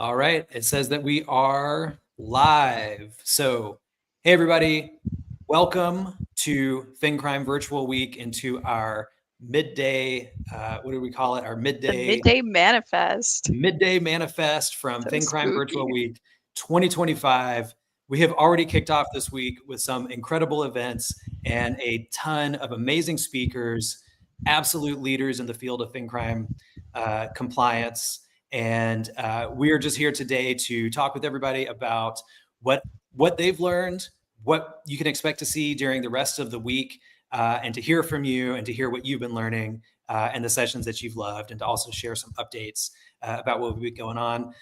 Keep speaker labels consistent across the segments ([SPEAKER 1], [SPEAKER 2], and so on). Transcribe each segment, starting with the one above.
[SPEAKER 1] All right. It says that we are live. So, hey, everybody. Welcome to FinCrime Virtual Week and to our midday, what do we call it? Our
[SPEAKER 2] The
[SPEAKER 1] midday
[SPEAKER 2] Midday Manifest.
[SPEAKER 1] midday manifest from
[SPEAKER 2] So
[SPEAKER 1] FinCrime Virtual
[SPEAKER 2] spooky.
[SPEAKER 1] Week 2025. We have already kicked off this week with some incredible events and a ton of amazing speakers, absolute leaders in the field of FinCrime compliance. And we are just here today to talk with everybody about what they've learned, what you can expect to see during the rest of the week, and to hear from you and to hear what you've been learning and the sessions that you've loved, and to also share some updates about what will be going on.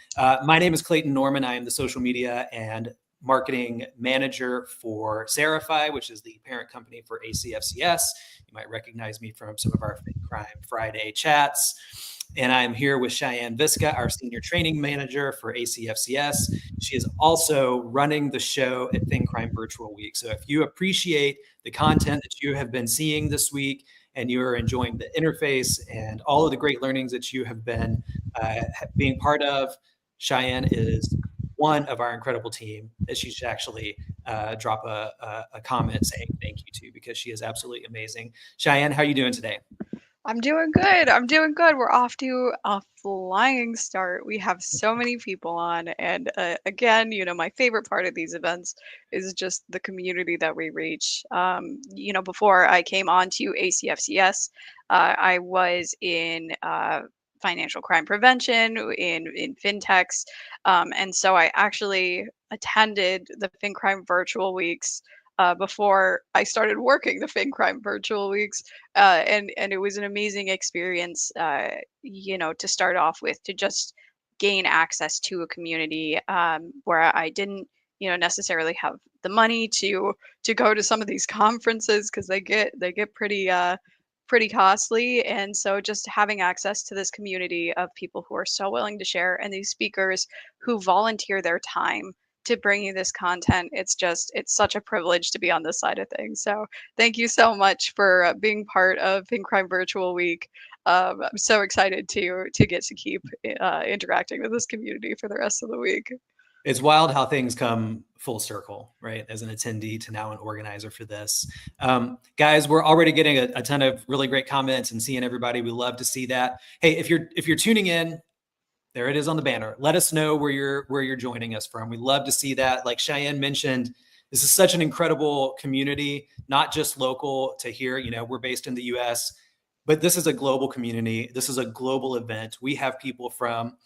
[SPEAKER 1] My name is Clayton Norman. I am the social media and marketing manager for Serify, which is the parent company for ACFCS. You might recognize me from some of our FinCrime Friday chats. And I'm here with Cheyenne Visca, our senior training manager for ACFCS. She is also running the show at FinCrime Virtual Week. So if you appreciate the content that you have been seeing this week, and you are enjoying the interface and all of the great learnings that you have been being part of, Cheyenne is one of our incredible team that she should actually drop a comment saying thank you to, because she is absolutely amazing. Cheyenne, how are you doing today?
[SPEAKER 2] I'm doing good. I'm doing good. We're off to a flying start. We have so many people on. And again, my favorite part of these events is just the community that we reach. Before I came on to ACFCS, I was in financial crime prevention in fintechs. And so I actually attended the FinCrime Virtual Weeks before I started working the FinCrime Virtual Weeks, and it was an amazing experience. To start off with, to just gain access to a community where I didn't, necessarily have the money to go to some of these conferences because they get pretty costly. And so just having access to this community of people who are so willing to share, and these speakers who volunteer their time to bring you this content, it's such a privilege to be on this side of things. So thank you so much for being part of FinCrime Virtual Week. I'm so excited to get to keep interacting with this community for the rest of the week.
[SPEAKER 1] It's wild how things come full circle, right? As an attendee to now an organizer for this. Guys, we're already getting a ton of really great comments and seeing everybody. We love to see that. Hey, if you're tuning in, there it is on the banner. Let us know where you're joining us from. We love to see that. Like Cheyenne mentioned, this is such an incredible community, not just local to here. We're based in the US, but this is a global community. This is a global event. We have people from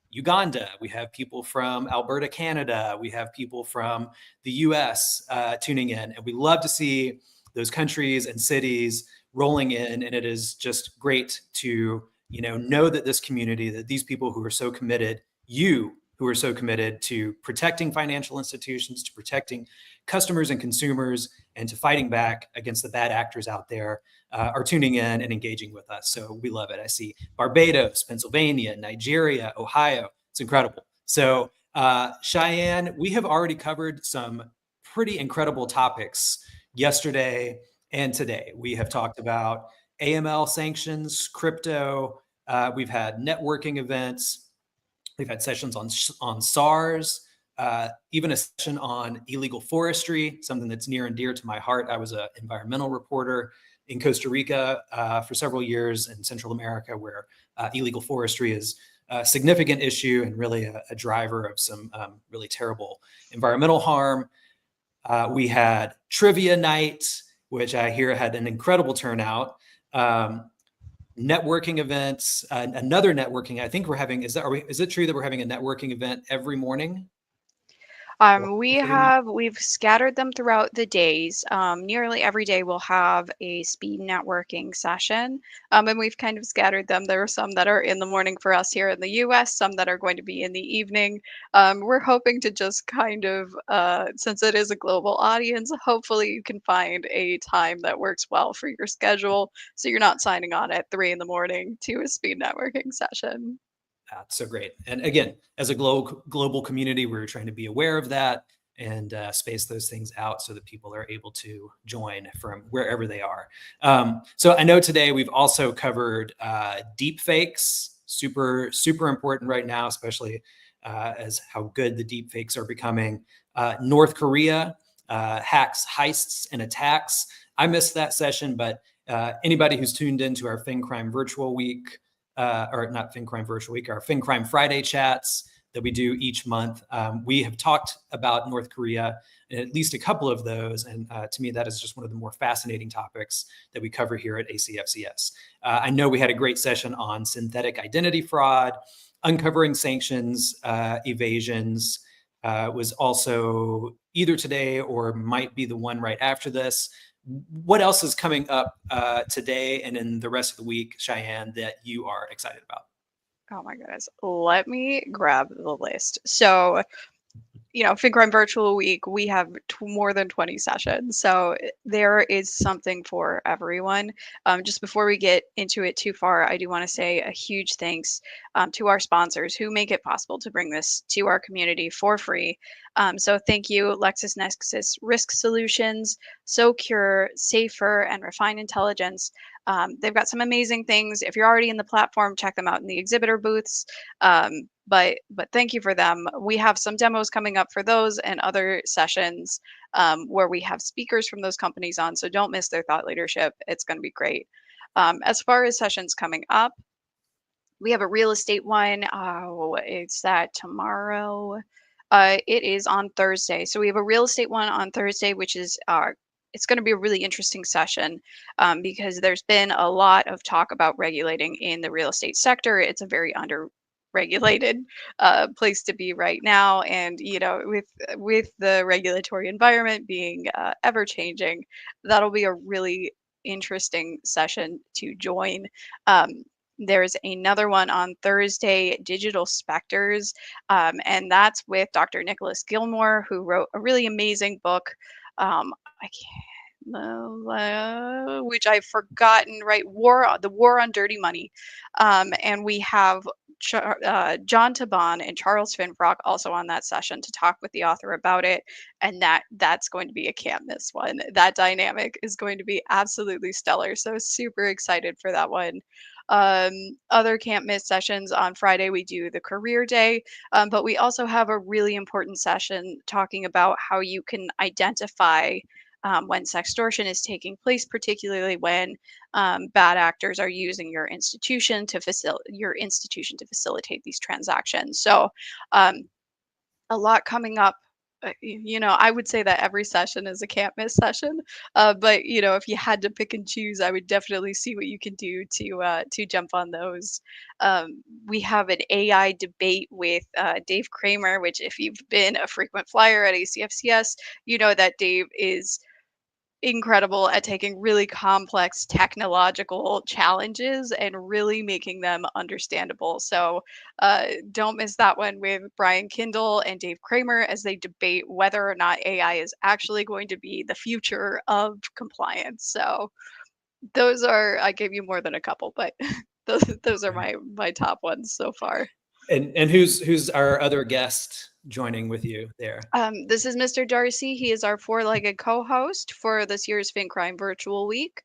[SPEAKER 1] Uganda. We have people from Alberta, Canada. We have people from the US tuning in. And we love to see those countries and cities rolling in. And it is just great to know that this community, that these people who are so committed, who are so committed to protecting financial institutions, to protecting customers and consumers, and to fighting back against the bad actors out there, are tuning in and engaging with us. So we love it. I see Barbados, Pennsylvania, Nigeria, Ohio. It's incredible. So Cheyenne, we have already covered some pretty incredible topics yesterday and today. We have talked about AML sanctions, crypto. We've had networking events. We've had sessions on SARS, even a session on illegal forestry, something that's near and dear to my heart. I was an environmental reporter in Costa Rica for several years, in Central America, where illegal forestry is a significant issue and really a driver of some really terrible environmental harm. We had trivia night, which I hear had an incredible turnout. Networking events, another networking. I think we're having. Is it true that we're having a networking event every morning?
[SPEAKER 2] We've scattered them throughout the days. Nearly every day we'll have a speed networking session, and we've kind of scattered them. There are some that are in the morning for us here in the U.S., some that are going to be in the evening. We're hoping to just kind of, since it is a global audience, hopefully you can find a time that works well for your schedule, so you're not signing on at 3 in the morning to a speed networking session.
[SPEAKER 1] So great. And again, as a global community, we're trying to be aware of that and space those things out so that people are able to join from wherever they are. So I know today we've also covered deep fakes, super, super important right now, especially as how good the deep fakes are becoming. North Korea, hacks, heists, and attacks. I missed that session, but anybody who's tuned into our FinCrime virtual week, or not FinCrime virtual week, our FinCrime Friday chats that we do each month, we have talked about North Korea in at least a couple of those. And to me, that is just one of the more fascinating topics that we cover here at ACFCS. I know we had a great session on synthetic identity fraud, uncovering sanctions, evasions, was also either today or might be the one right after this. What else is coming up today and in the rest of the week, Cheyenne, that you are excited about?
[SPEAKER 2] Oh my goodness. Let me grab the list. So, FinCrime Virtual Week, we have more than 20 sessions. So there is something for everyone. Just before we get into it too far, I do want to say a huge thanks to our sponsors who make it possible to bring this to our community for free. So thank you, LexisNexis Risk Solutions, Socure, Safer, and Refine Intelligence. They've got some amazing things. If you're already in the platform, check them out in the exhibitor booths. But thank you for them. We have some demos coming up for those and other sessions where we have speakers from those companies on. So don't miss their thought leadership. It's going to be great. As far as sessions coming up, we have a real estate one. Oh, it's that tomorrow. It is on Thursday. So we have a real estate one on Thursday, which is it's going to be a really interesting session because there's been a lot of talk about regulating in the real estate sector. It's a very under-regulated place to be right now, and with the regulatory environment being ever changing, that'll be a really interesting session to join. There's another one on Thursday, Digital Specters, and that's with Dr. Nicholas Gilmore, who wrote a really amazing book. I can't, which I've forgotten, right? The War on Dirty Money. And we have John Taban and Charles Finfrock also on that session to talk with the author about it. And that's going to be a can't miss one. That dynamic is going to be absolutely stellar. So super excited for that one. Other can't miss sessions on Friday, we do the career day, but we also have a really important session talking about how you can identify when sextortion is taking place, particularly when bad actors are using your institution to facilitate these transactions. So a lot coming up. I would say that every session is a can't miss session. But if you had to pick and choose, I would definitely see what you can do to jump on those. We have an AI debate with Dave Kramer, which if you've been a frequent flyer at ACFCS, you know that Dave is incredible at taking really complex technological challenges and really making them understandable. So don't miss that one with Brian Kindle and Dave Kramer as they debate whether or not AI is actually going to be the future of compliance. So I gave you more than a couple, but those are my top ones so far.
[SPEAKER 1] And who's our other guest joining with you there?
[SPEAKER 2] This is Mr. Darcy. He is our four-legged co-host for this year's FinCrime Virtual Week.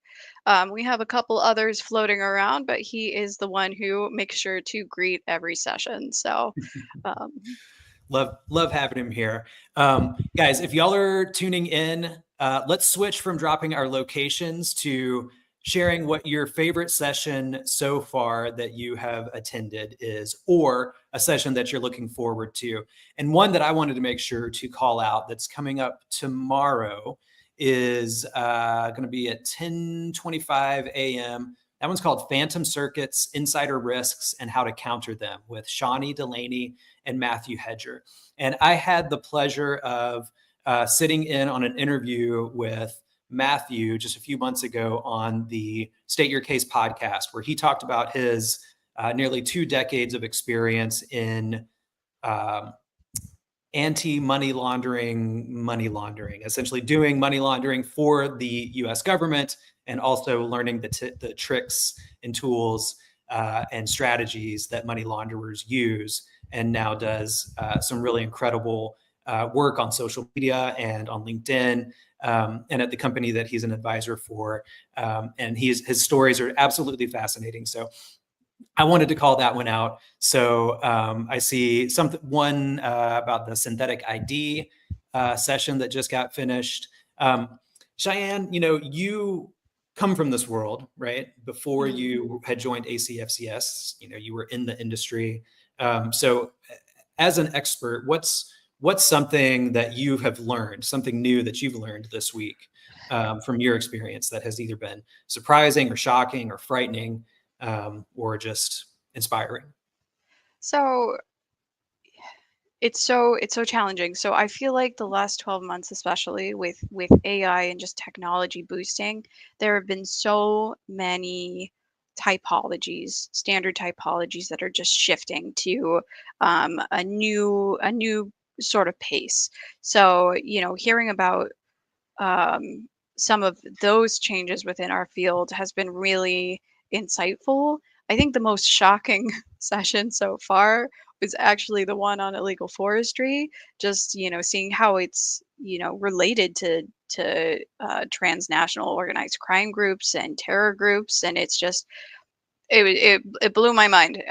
[SPEAKER 2] We have a couple others floating around, but he is the one who makes sure to greet every session. So,
[SPEAKER 1] love having him here. Guys, if y'all are tuning in, let's switch from dropping our locations to sharing what your favorite session so far that you have attended is, or a session that you're looking forward to. And one that I wanted to make sure to call out that's coming up tomorrow is going to be at 10:25 a.m. That one's called Phantom Circuits, Insider Risks, and How to Counter Them with Shawnee Delaney and Matthew Hedger. And I had the pleasure of sitting in on an interview with Matthew just a few months ago on the State Your Case podcast, where he talked about his nearly 2 decades of experience in anti-money laundering, essentially doing money laundering for the U.S. government, and also learning the tricks and tools and strategies that money launderers use, and now does some really incredible work on social media and on LinkedIn, and at the company that he's an advisor for. And his stories are absolutely fascinating. So I wanted to call that one out. So I see one about the synthetic ID session that just got finished. Cheyenne, you come from this world, right? Before
[SPEAKER 2] Mhm.
[SPEAKER 1] you had joined ACFCS, you were in the industry. So as an expert, what's something that you have learned, something new that you've learned this week from your experience that has either been surprising or shocking or frightening, or just inspiring?
[SPEAKER 2] So it's so challenging. So I feel like the last 12 months, especially with AI and just technology boosting, there have been so many typologies, standard typologies that are just shifting to a new sort of pace. So, hearing about some of those changes within our field has been really insightful. I think the most shocking session so far was actually the one on illegal forestry. Just seeing how it's related to transnational organized crime groups and terror groups, and it's just it blew my mind.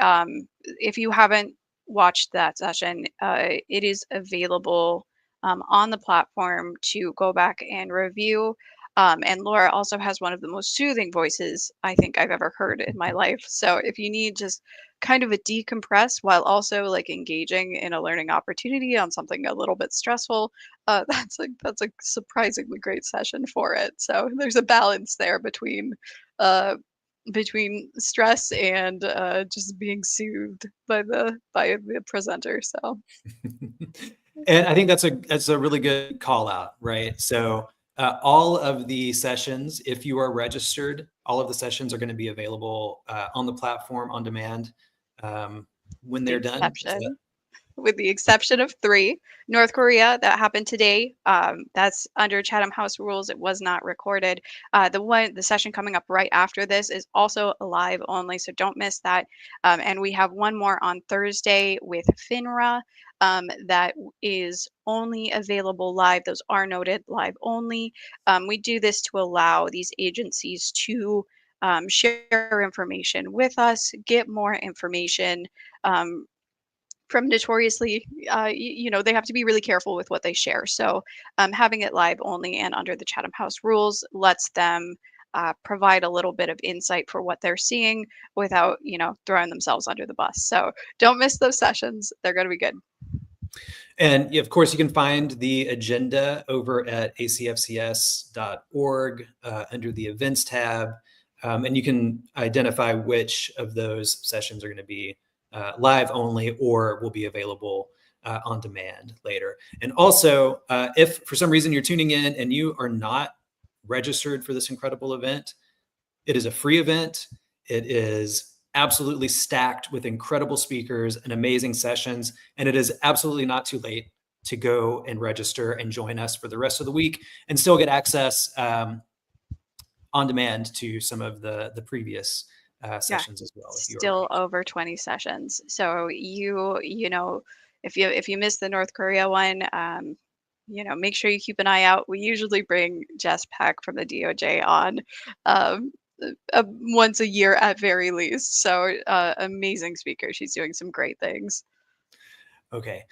[SPEAKER 2] If you haven't watched that session, it is available on the platform to go back and review. And Laura also has one of the most soothing voices I think I've ever heard in my life. So if you need just kind of a decompress while also like engaging in a learning opportunity on something a little bit stressful, that's a surprisingly great session for it. So there's a balance there uh, between stress and just being soothed by the presenter. So
[SPEAKER 1] And I think that's a really good call out, right? So all of the sessions, if you are registered, all of the sessions are going to be available on the platform on demand when
[SPEAKER 2] the
[SPEAKER 1] they're done. Is that
[SPEAKER 2] exception with the exception of three. North Korea, that happened today. That's under Chatham House rules. It was not recorded. The session coming up right after this is also live only, so don't miss that. And we have one more on Thursday with FINRA that is only available live. Those are noted live only. We do this to allow these agencies to share information with us, get more information. Um, from notoriously, they have to be really careful with what they share. So, having it live only and under the Chatham House rules lets them provide a little bit of insight for what they're seeing without, throwing themselves under the bus. So, don't miss those sessions. They're going to be good.
[SPEAKER 1] And of course, you can find the agenda over at acfcs.org under the events tab. And you can identify which of those sessions are going to be live only or will be available on demand later. And also, if for some reason you're tuning in and you are not registered for this incredible event, it is a free event. It is absolutely stacked with incredible speakers and amazing sessions. And it is absolutely not too late to go and register and join us for the rest of the week and still get access on demand to some of the previous
[SPEAKER 2] Yeah,
[SPEAKER 1] sessions as well if you are
[SPEAKER 2] still
[SPEAKER 1] registered.
[SPEAKER 2] over 20 sessions. So if you miss the North Korea one, make sure you keep an eye out. We usually bring Jess Peck from the DOJ on um, once a year at very least. So amazing speaker. She's doing some great things.
[SPEAKER 1] Okay.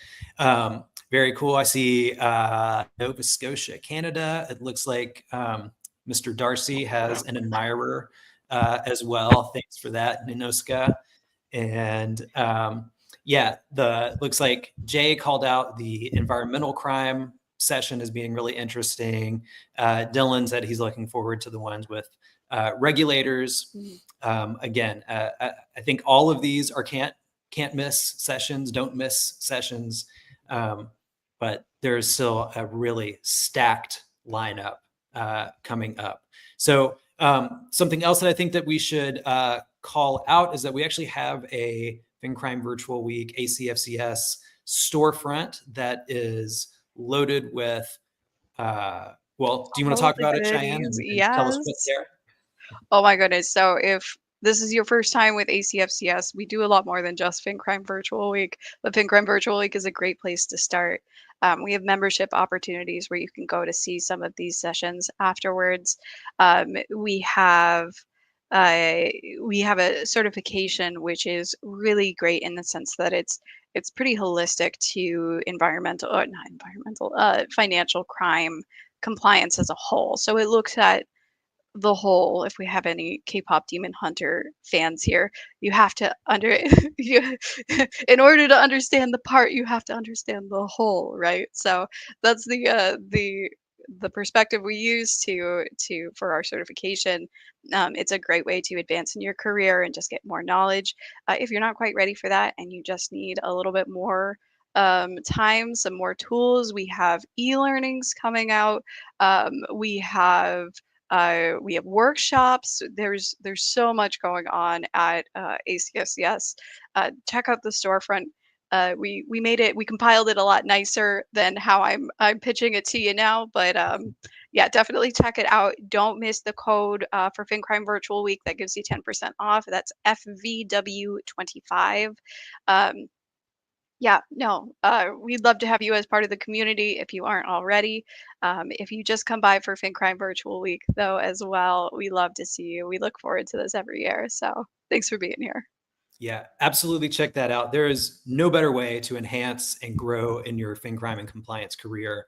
[SPEAKER 1] Very cool. I see Nova Scotia, Canada. It looks like Mr. Darcy has an admirer as well. Thanks for that, Ninoska. And yeah, the looks like Jay called out the environmental crime session as being really interesting. Dylan said he's looking forward to the ones with regulators.
[SPEAKER 2] Mhm.
[SPEAKER 1] Again, I think all of these are can't miss sessions, don't miss sessions. Um, but there's still a really stacked lineup coming up. So something else that I think that we should call out is that we actually have a FinCrime Virtual Week ACFCS storefront that is loaded with. Well, do you want to
[SPEAKER 2] All
[SPEAKER 1] talk
[SPEAKER 2] the
[SPEAKER 1] about it, Cheyenne,
[SPEAKER 2] goodies.
[SPEAKER 1] and tell us what's
[SPEAKER 2] Yes.
[SPEAKER 1] there?
[SPEAKER 2] Oh my goodness. So if this is your first time with ACFCS, we do a lot more than just FinCrime Virtual Week. But FinCrime Virtual Week is a great place to start. We have membership opportunities where you can go to see some of these sessions afterwards. We have uh, we have a certification which is really great in the sense that it's pretty holistic to environmental, or not environmental, financial crime compliance as a whole. So it looks at the whole. If we have any K-pop Demon Hunter fans here, you have to you, in order to understand the part, you have to understand the whole, right? So that's the perspective we use to for our certification. It's a great way to advance in your career and just get more knowledge. If you're not quite ready for that and you just need a little bit more time, some more tools, we have e-learnings coming out. We have workshops. There's so much going on at ACSCS. Check out the storefront. We made it. We compiled it a lot nicer than how I'm pitching it to you now. But yeah, definitely check it out. Don't miss the code for FinCrime Virtual Week that gives you 10% off. That's FVW25. Um, yeah, no, we'd love to have you as part of the community if you aren't already. If you just come by for FinCrime Virtual Week, though, as well, we love to see you. We look forward to this every year. So thanks for being here.
[SPEAKER 1] Yeah, absolutely check that out. There is no better way to enhance and grow in your FinCrime and compliance career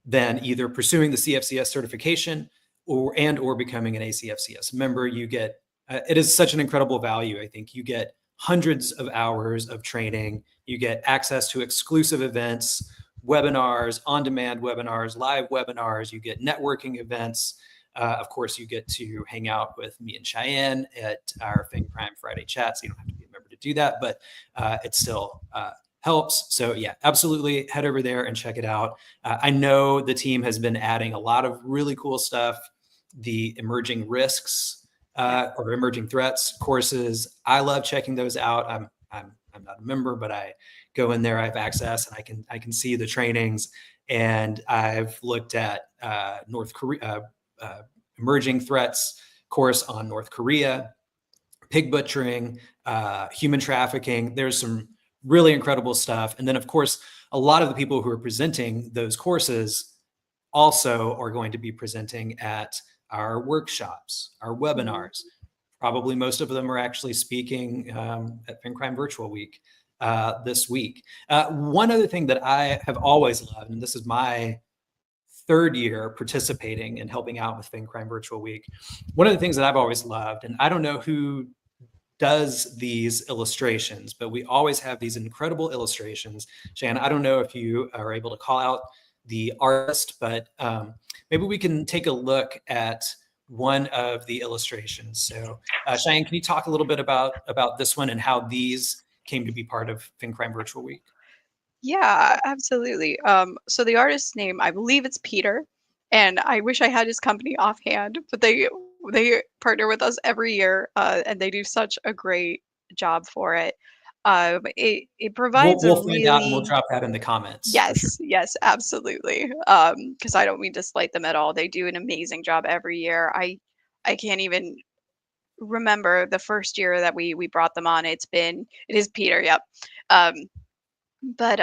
[SPEAKER 1] than either pursuing the CFCS certification or becoming an ACFCS member. You get it is such an incredible value. I think you get hundreds of hours of training. You get access to exclusive events, webinars, on-demand webinars, live webinars. You get networking events. Of course, you get to hang out with me and Cheyenne at our FinCrime Friday chats. You don't have to be a member to do that, but it still helps. So yeah, absolutely head over there and check it out. I know the team has been adding a lot of really cool stuff. The emerging risks
[SPEAKER 2] Yeah.
[SPEAKER 1] or emerging threats courses. I love checking those out. I'm not a member, but I go in there. I have access, and I can see the trainings. And I've looked at North Korea emerging threats course on North Korea, pig butchering, human trafficking. There's some really incredible stuff. And then, of course, a lot of the people who are presenting those courses also are going to be presenting at our workshops, our
[SPEAKER 2] Mhm.
[SPEAKER 1] webinars. Probably most of them are actually speaking at FinCrime Virtual Week this week. One other thing that I have always loved, and this is my third year participating and helping out with FinCrime Virtual Week, one of the things that I've always loved, and I don't know who does these illustrations, but we always have these incredible illustrations. Shannon, I don't know if you are able to call out the artist, but maybe we can take a look at one of the illustrations. So, Cheyenne, can you talk a little bit about this one and how these came to be part of FinCrime Virtual Week?
[SPEAKER 2] Yeah, absolutely. So the artist's name, I believe it's Peter, and I wish I had his company offhand, but they partner with us every year, and they do such a great job for it. It
[SPEAKER 1] We'll
[SPEAKER 2] provides a
[SPEAKER 1] we'll find out and we'll
[SPEAKER 2] really.
[SPEAKER 1] drop that in the comments for sure.
[SPEAKER 2] Yes, yes, absolutely. Because I don't mean to slight them at all. They do an amazing job every year. I can't even remember the first year that we brought them on. It is Peter, yep. Um, but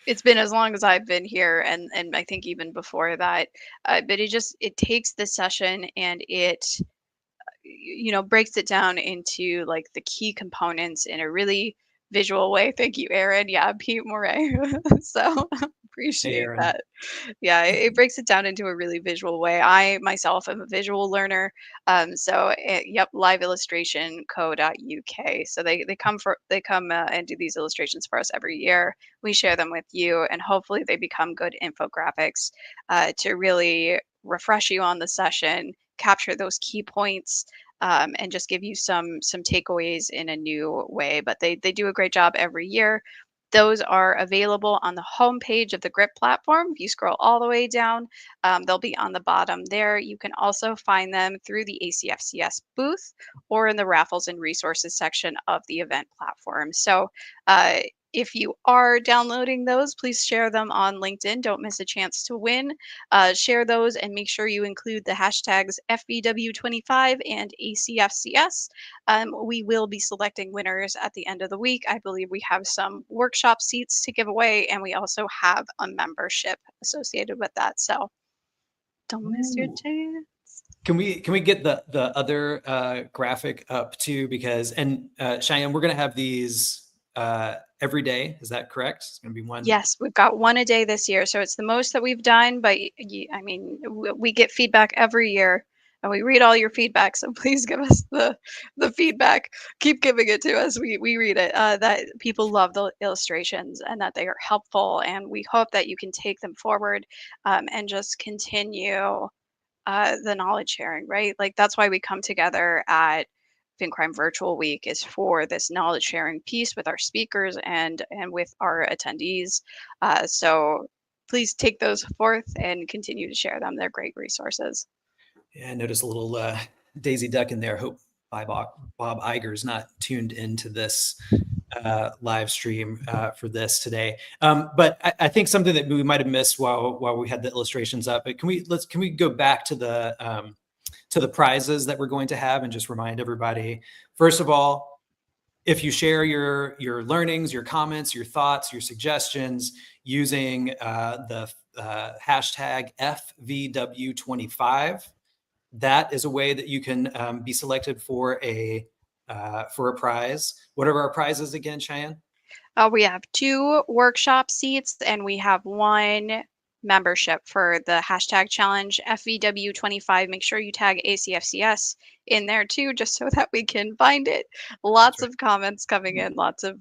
[SPEAKER 2] it's been as long as I've been here, and I think even before that. But it takes the session and it breaks it down into like the key components in a really visual way. Thank you, Aaron. Yeah, Pete Moray. So
[SPEAKER 1] Hey,
[SPEAKER 2] appreciate
[SPEAKER 1] Aaron.
[SPEAKER 2] that. Yeah, it breaks it down into a really visual way. I myself am a visual learner, yep, liveillustration.co.uk. So they come and do these illustrations for us every year. We share them with you, and hopefully they become good infographics to really refresh you on the session, capture those key points. And just give you some takeaways in a new way. But they do a great job every year. Those are available on the homepage of the GRIP platform. If you scroll all the way down, they'll be on the bottom there. You can also find them through the ACFCS booth or in the raffles and resources section of the event platform. So uh, if you are downloading those, please share them on LinkedIn. Don't miss a chance to win. Share those and make sure you include the hashtags FBW25 and ACFCS. We will be selecting winners at the end of the week. I believe we have some workshop seats to give away, and we also have a membership associated with that. So don't miss your
[SPEAKER 1] Ooh.
[SPEAKER 2] chance.
[SPEAKER 1] Can we get the other graphic up too? Because and Cheyenne, we're gonna have these every day. Is that correct? It's gonna be one.
[SPEAKER 2] Yes, we've got one a day this year, so it's the most that we've done, but I mean, we get feedback every year and we read all your feedback, so please give us the feedback. Keep giving it to us. We read it. That people love the illustrations and that they are helpful, and we hope that you can take them forward and just continue the knowledge sharing, right? Like that's why we come together at FinCrime Virtual Week is for this knowledge sharing piece with our speakers and with our attendees. So please take those forth and continue to share them. They're great resources.
[SPEAKER 1] Yeah, I noticed a little Daisy Duck in there. Hope Bob Iger's not tuned into this live stream for this today. But I think something that we might have missed while we had the illustrations up. But can we go back to the prizes that we're going to have and just remind everybody? First of all, if you share your learnings, your comments, your thoughts, your suggestions using the hashtag FVW25, that is a way that you can be selected for a prize. What are our prizes again, Cheyenne?
[SPEAKER 2] We have 2 workshop seats and we have 1 membership for the hashtag challenge FVW25. Make sure you tag ACFCS in there too, just so that we can find it.
[SPEAKER 1] That's
[SPEAKER 2] Lots
[SPEAKER 1] right.
[SPEAKER 2] of comments coming in, lots of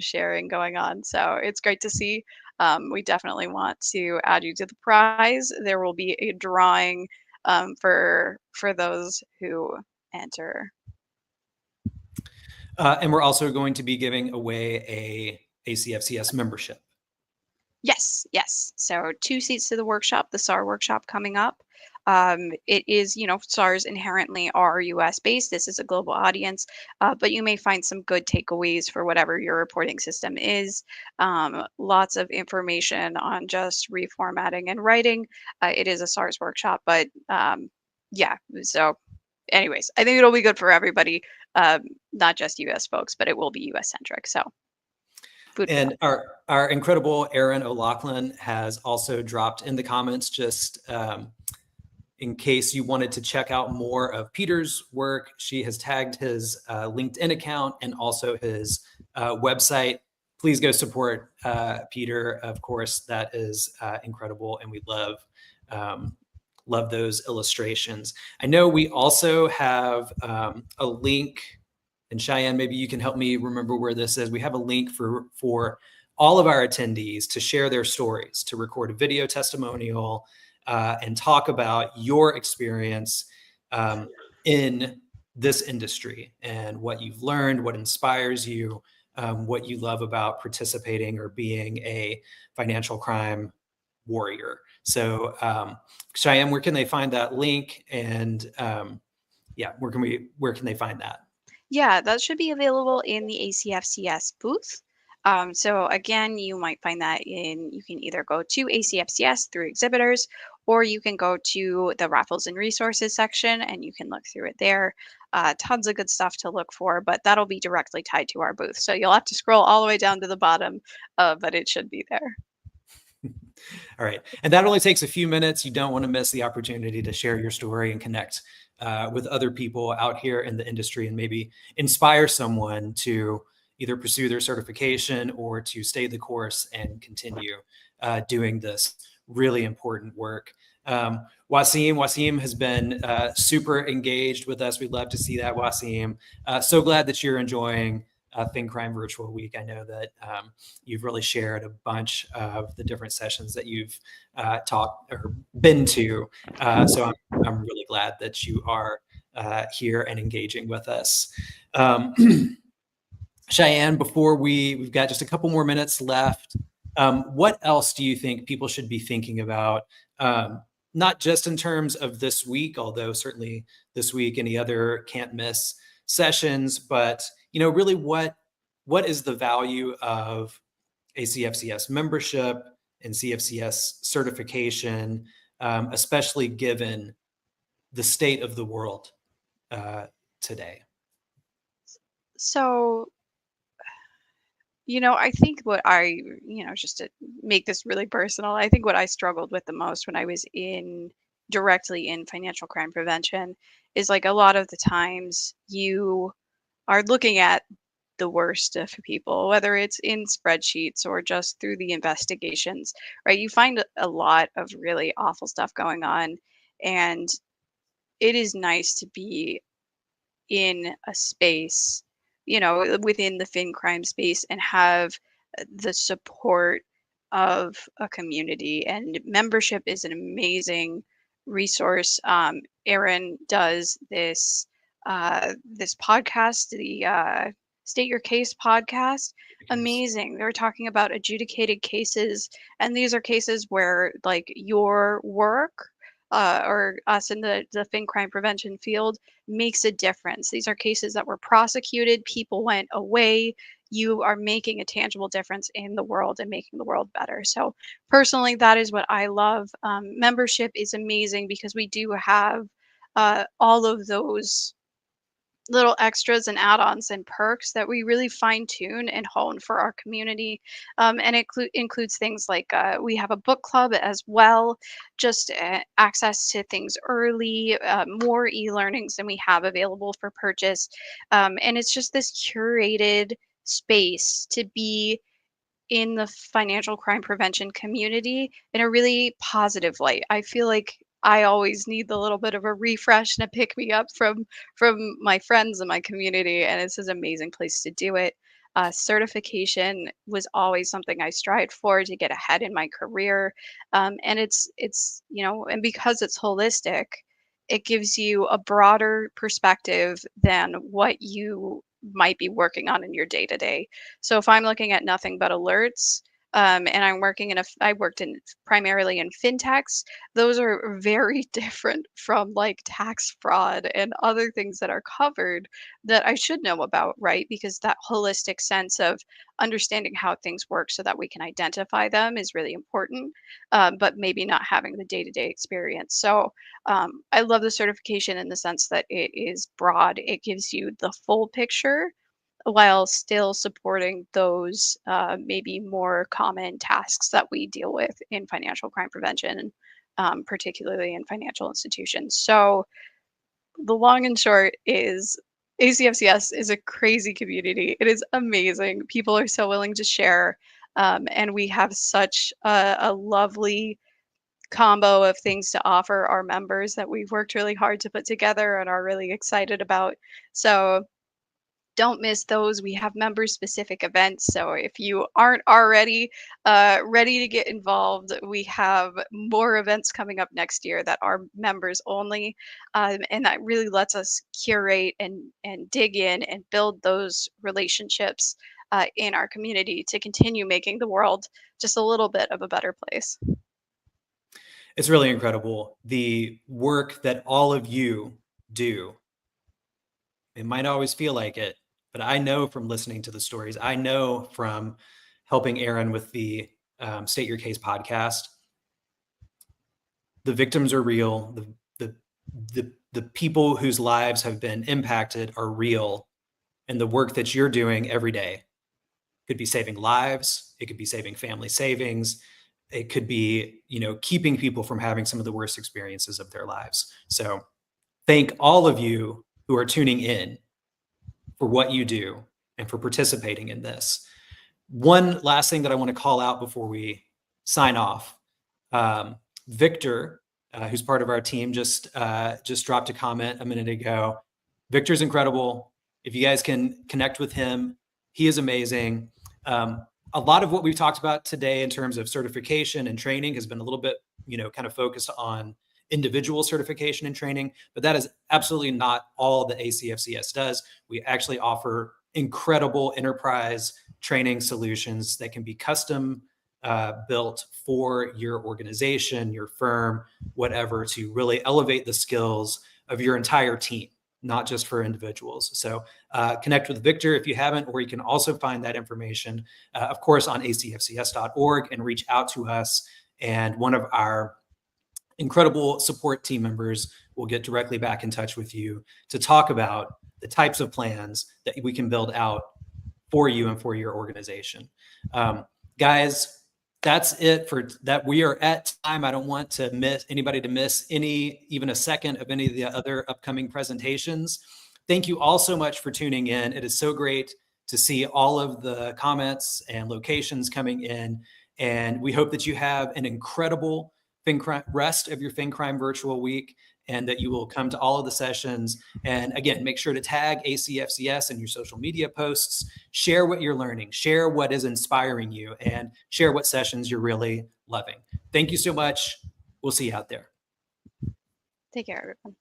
[SPEAKER 2] sharing going on. So it's great to see. We definitely want to add you to the prize. There will be a drawing for those who enter.
[SPEAKER 1] And we're also going to be giving away a ACFCS membership.
[SPEAKER 2] Yes, yes. So 2 seats to the workshop, the SAR workshop coming up. It is, SARs inherently are US based. This is a global audience, but you may find some good takeaways for whatever your reporting system is. Lots of information on just reformatting and writing. It is a SARs workshop, but yeah. So, anyways, I think it'll be good for everybody, not just US folks, but it will be US centric. So, food for thought.
[SPEAKER 1] And our incredible Erin O'Loughlin has also dropped in the comments just in case you wanted to check out more of Peter's work. She has tagged his LinkedIn account and also his website. Please go support Peter. Of course, that is incredible, and we love those illustrations. I know we also have a link, and Cheyenne, maybe you can help me remember where this is. We have a link for all of our attendees to share their stories, to record a video testimonial, and talk about your experience in this industry and what you've learned, what inspires you, what you love about participating or being a financial crime warrior. So, Cheyenne, where can they find that link? And yeah, where can they find that?
[SPEAKER 2] Yeah, that should be available in the ACFCS booth. So again, you might find that you can either go to ACFCS through exhibitors, or you can go to the raffles and resources section and you can look through it there. Tons of good stuff to look for, but that'll be directly tied to our booth. So you'll have to scroll all the way down to the bottom, but it should be there.
[SPEAKER 1] All right. And that only takes a few minutes. You don't want to miss the opportunity to share your story and connect with other people out here in the industry and maybe inspire someone to either pursue their certification or to stay the course and continue doing this really important work. Wasim has been super engaged with us. We'd love to see that, Wasim. So glad that you're enjoying FinCrime Virtual Week. I know that you've really shared a bunch of the different sessions that you've taught or been to. So I'm really glad that you are here and engaging with us. Cheyenne, before we've got just a couple more minutes left. What else do you think people should be thinking about? Not just in terms of this week, although certainly this week, any other can't miss sessions, but really what is the value of a CFCS membership and CFCS certification, especially given the state of the world today?
[SPEAKER 2] So I think just to make this really personal, I think what I struggled with the most when I was in directly in financial crime prevention is like a lot of the times you are looking at the worst of people, whether it's in spreadsheets or just through the investigations, right? You find a lot of really awful stuff going on, and it is nice to be in a space, within the FinCrime space and have the support of a community. And membership is an amazing resource. Erin does this podcast, the State Your Case podcast.
[SPEAKER 1] Yes.
[SPEAKER 2] Amazing. They're talking about adjudicated cases, and these are cases where like your work or us in the FinCrime prevention field makes a difference. These are cases that were prosecuted, people went away. You are making a tangible difference in the world and making the world better. So, personally, that is what I love. Membership is amazing because we do have all of those little extras and add-ons and perks that we really fine tune and hone for our community. And it includes things like we have a book club as well, just access to things early, more e-learnings than we have available for purchase. And it's just this curated space to be in the financial crime prevention community in a really positive light. I feel like I always need the little bit of a refresh and a pick me up from my friends and my community, and it's an amazing place to do it. Certification was always something I strived for to get ahead in my career, and and because it's holistic, it gives you a broader perspective than what you might be working on in your day to day. So if I'm looking at nothing but alerts, and I worked in primarily in fintechs, those are very different from like tax fraud and other things that are covered that I should know about, right? Because that holistic sense of understanding how things work so that we can identify them is really important, but maybe not having the day to day experience. So I love the certification in the sense that it is broad, it gives you the full picture while still supporting those maybe more common tasks that we deal with in financial crime prevention, particularly in financial institutions. So the long and short is ACFCS is a crazy community. It is amazing. People are so willing to share. And we have such a lovely combo of things to offer our members that we've worked really hard to put together and are really excited about. So don't miss those. We have member specific events. So if you aren't already ready to get involved, we have more events coming up next year that are members only. And that really lets us curate and dig in and build those relationships in our community to continue making the world just a little bit of a better place.
[SPEAKER 1] It's really incredible. The work that all of you do, it might not always feel like it, but I know from listening to the stories, I know from helping Erin with the State Your Case podcast, the victims are real. The, the people whose lives have been impacted are real. And the work that you're doing every day could be saving lives. It could be saving family savings. It could be, keeping people from having some of the worst experiences of their lives. So thank all of you who are tuning in for what you do and for participating in this. One last thing that I want to call out before we sign off. Victor, who's part of our team, just dropped a comment a minute ago. Victor's incredible. If you guys can connect with him, he is amazing. A lot of what we've talked about today in terms of certification and training has been a little bit, kind of focused on individual certification and training, but that is absolutely not all that ACFCS does. We actually offer incredible enterprise training solutions that can be custom built for your organization, your firm, whatever, to really elevate the skills of your entire team, not just for individuals. So connect with Victor if you haven't, or you can also find that information, of course, on acfcs.org and reach out to us. And one of our incredible support team members will get directly back in touch with you to talk about the types of plans that we can build out for you and for your organization. Guys, that's it for that. We are at time. I don't want to miss anybody to miss even a second of any of the other upcoming presentations. Thank you all so much for tuning in. It is so great to see all of the comments and locations coming in. And we hope that you have an incredible rest of your FinCrime virtual week, and that you will come to all of the sessions. And again, make sure to tag ACFCS in your social media posts, share what you're learning, share what is inspiring you, and share what sessions you're really loving. Thank you so much. We'll see you out there.
[SPEAKER 2] Take care, everyone.